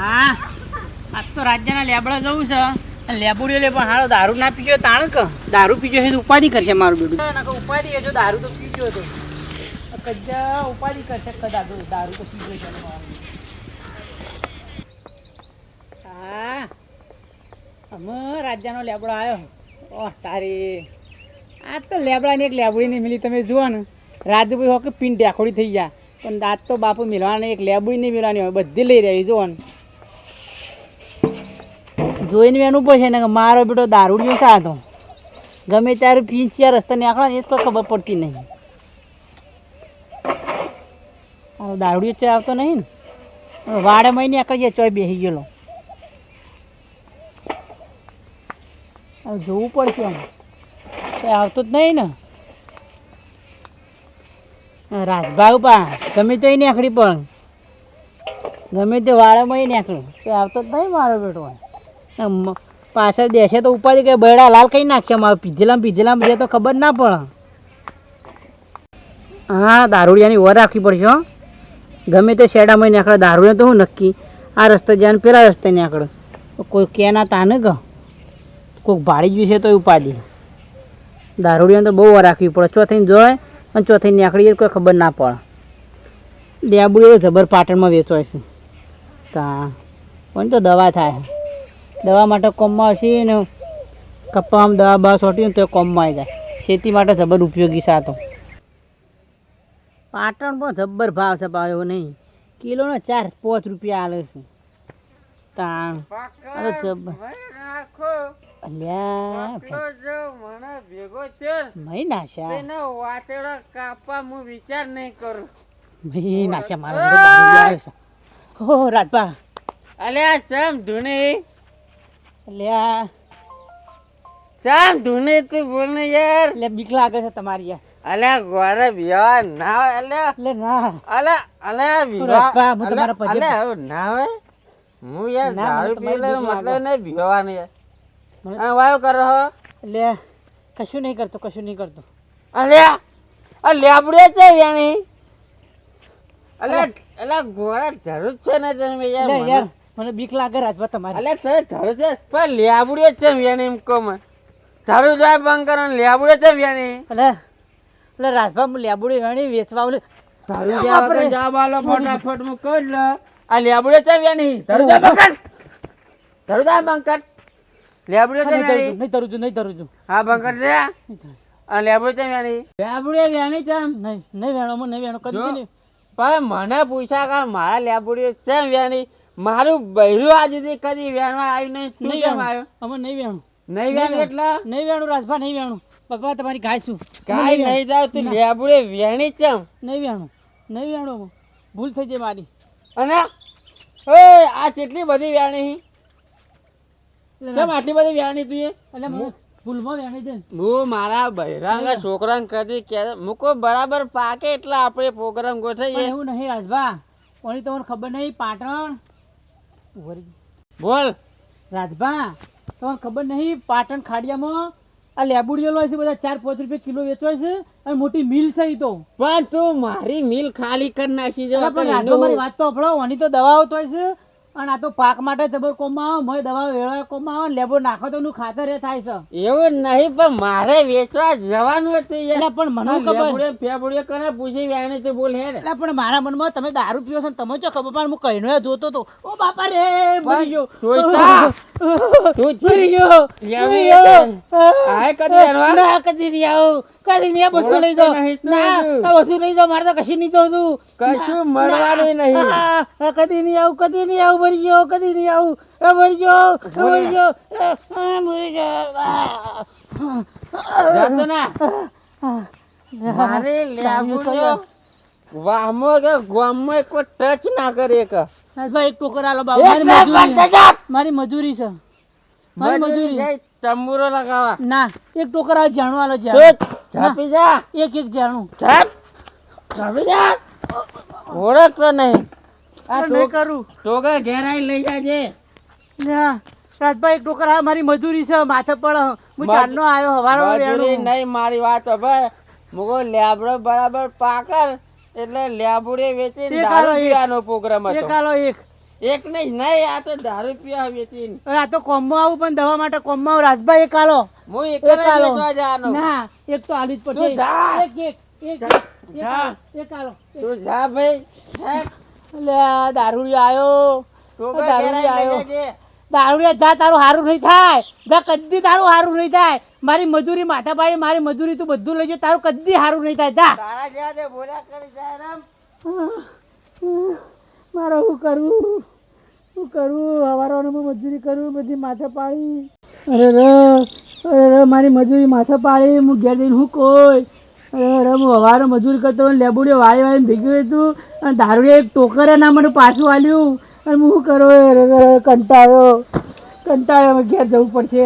હા આજ તો રાજ્યના લેબડા જવું છે. લેબુડીઓ લે પણ હારો દારૂ ના પીજો તાણ કે દારૂ પીજો છે તો ઉપાધિ કરશે મારું બેટું. ઉપાધિ છે જો દારૂ તો પીજો તો કજા ઉપાધિ કરશે દારૂ તો પીજો છે. હા અમે રાજ્યનો લેબડો આવ્યો. ઓહ તારી આજ તો લેબડાની એક લેબડી નહીં મિલી. તમે જુઓ ને રાજભાઈ હો કે પીન ઢાખોડી થઈ ગયા પણ આજ તો બાપુ મિલવાની એક લેબડી નહીં મિલવાની હોય બધી લઈ રહી. જુઓ ને જોઈને એનું પડશે ને કે મારો બેટો દારૂડિયો સાધો ગમે ત્યારે પીંચિયા રસ્તા નીકળે ને એ જ કોઈ ખબર પડતી નહીં. મારો દારૂડિયો ચોય આવતો નહીં ને વાડે મહિને નીકળી જાય ચોય બેસી ગયેલો. હવે જોવું પડશે આમ કંઈ આવતો જ નહીં ને. રાજભાવ પા ગમે તો એ નીકળી પણ ગમે તે વાડામાં એ નીકળ્યું તો આવતો જ નહીં મારો બેટો. પાછળ દેશે તો ઉપાધિ કે બરડા લાલ કઈ નાખશે મારું પીજેલામ જે તો ખબર ના પડે. હા દારૂડિયાની ઓર રાખવી પડશે હો. ગમે તે શેડામાં નીકળે દારૂડિયા તો હું નક્કી આ રસ્તે જાય ને પેલા રસ્તે નીકળે કોઈ કે ના તાને કે કોઈક ભાડી ગયું છે તો ઉપાધિ. દારૂડિયાને તો બહુ ઓર રાખવી પડે. ચોથીને જોડે અને ચોથીને નીકળી કોઈ ખબર ના પડે. લેબુડી જબર પાટણમાં વેચવાય છે તા પણ તો દવા થાય દવા માટે કોમમાં હશે ને કપ્પામાં દવા બવા છોટી ને તો કોમમાં આવી જાય. ખેતી માટે જબર ઉપયોગી છે. આ તો પાટણ પણ જબ્બર ભાવ છે. ભાવ એવો નહીં કિલોનો 4-5 રૂપિયા આલે છે. તાણ જબ્બર વિચાર નહીં કરું ભાઈ નાશા મારો હો રાજભા અલ્યા સમ ધૂણી અલ્યા સમ ધૂણી તું બોલ ને યાર. એટલે બીક લાગે છે તમારી યાર. અલ્યા ગોરે વિવાહ ના હોય અલ્યા એટલે ના અલ્યા વિવાહ અલ્યા ના હોય. હું યાર દારૂ પી લે મતલબ નહીં વિવાહ યાર અને વાયો કરો હો. એટલે કશું નહીં કરતો અલ્યા આ લેબડે છે વેણી અલ્યા ગોરા જરૂર છે ને તમે યાર મને બીક લાગે રાજભા તમારી. અલ્યા તે જરૂર છે પણ લેબડે છે વેણી એમ કહો મને જરૂર જાય બંધ કરો લેબડે છે વેણી. એટલે રાજભા હું લેબુડી વેણી વેચવા ઓલે જરૂર જાય જવાબ આલો ફટાફટ હું કહી લે આ લેબડે છે વેણી જરૂર જાય બંકર લેબડે છે વેણી નહીં ધરું છું હા બંકર છે આ લેબડે છે વેણી લેબુડી વેણી છે નહીં વેણો કદી નહીં. પણ મને પૂછા કર મારા લેબુડી છે વેણી મારું બૈરું આજ સુધી કદી વેણવા આવ્યું નહીં. તું કેમ આવ્યો? અમે નહીં વેણું એટલે નહીં વેણું રાજભા નહીં વેણું. પપ્પા તમારી ગાય શું કાઈ નહીં જાવ તું લેબુડી વેણી ચમ નહીં વેણું ભૂલ થઈ જાય મારી. અને ઓય આ કેટલી બધી વેણી કેમ આટલી બધી વેણી તું એટલે ભૂલમાં વેણી દે. હું મારા બૈરાંગા છોકરાને કદી કે મૂકો બરાબર પાકે એટલે આપણે પ્રોગ્રામ ગોઠવીએ. એવું નહીં રાજભા ઓની તમને ખબર નહીં પાટણ બોલ રાજભા તમને ખબર નહીં પાટણ ખાડિયામાં આ લેબુડીઓ લો છે બધા 4-5 રૂપિયા કિલો વેચવાય છે અને મોટી મિલ છે ઈ તો. પણ તું મારી મિલ ખાલી કરી નાખી જો. મારી વાત તો અફળો ઓની તો દવાઓ તો છે અને આ તો પાક માટે જબર કોમમાં આવે મોય દવા વેળા કોમમાં આવે લેબો નાખો તો ખાતર એ થાય છે. એવું નહીં પણ મારે વેચવા જવાનું હતું એટલે પણ મને ખબર ફેબુડીઓ કને પૂછી વેણી તો બોલ હેડ. એટલે પણ મારા મનમાં તમે દારૂ પીવો છો તમે તો ખબર પણ હું કહીનો જોતો તો ઓ બાપા રે મરી ગયો તું મરી ગયો આય કદી વેણવા ના કદી નહીં આવું કદી નહીં બધું લઈ જાઓ ના બધું લઈ જાઓ મારે તો કશું નહીં જોતું કશું મળવાનું નહીં. કદી નહીં આવું મરી ગયો કદી નહીં આવું મરી ગયો જાતો ના મારે લેબુડીઓ વામો કે ગોમો કોઈ ટચ ના કરે કે ભાઈ એક ટોકર આલો મારી મજૂરી છે મારી મજૂરી તંબુરો લગાવવા ના એક ટોકર આ જાણું આલો ઝાપી જા એક જાણું ઝાપી જા ઓળખતો નહીં આ નહીં કરું ટોકર ઘેરાઈ લઈ જાજે. રાજભાઈ એક ટોકર આ મારી મજૂરી છે માથે પડે હું ચાંદનો આવ્યો હવારો નહીં મારી વાત હવે મુકો લેબડો બરાબર પાકર એટલે લેબુડી વેચી દારૂ પીવાનો પ્રોગ્રામ હતો. એક આલો એક નહીં નહીં આ તો દારૂ પીવા વેચીને અરે આ તો કોમમાં આવું પણ દવા માટે કોમમાં આવું. રાજભાઈ એક આલો. હું એક એક આલો. વેચવા જવાનો ના એક તો આલી જ પડશે. તું જા. એક આલો. તું જા ભાઈ લે દારૂડિયો આયો. ટોકા દારૂડિયો ઘેરાઈ આયો. લેજે. દારૂડિયા જા, તારું હારું નહીં થાય. જા, કદી તારું હારું નહીં થાય. મારી મજૂરી માથા પાડી, મારી મજૂરી તું બધું લઈ જા, તારું કદી હારું નહીં થાય. જા. તારા જેવા જે બોલ્યા કરી જાય રામ. મારે શું કરવું? શું કરવું? હવારોને મજૂરી કરું, બધી માથા પાડી. અરે મારી મજૂરી માથા પાડી. હું ઘેર જઈને હું કોઈ અરે હું હવારે મજૂરી કરતો લેબુડીઓ વાળી ભેગી હતું અને દારૂડિયા એક ટોકરે ના મને પાછું આલ્યું અને હું શું કરું? કંટાળ્યો ઘેર જવું પડશે.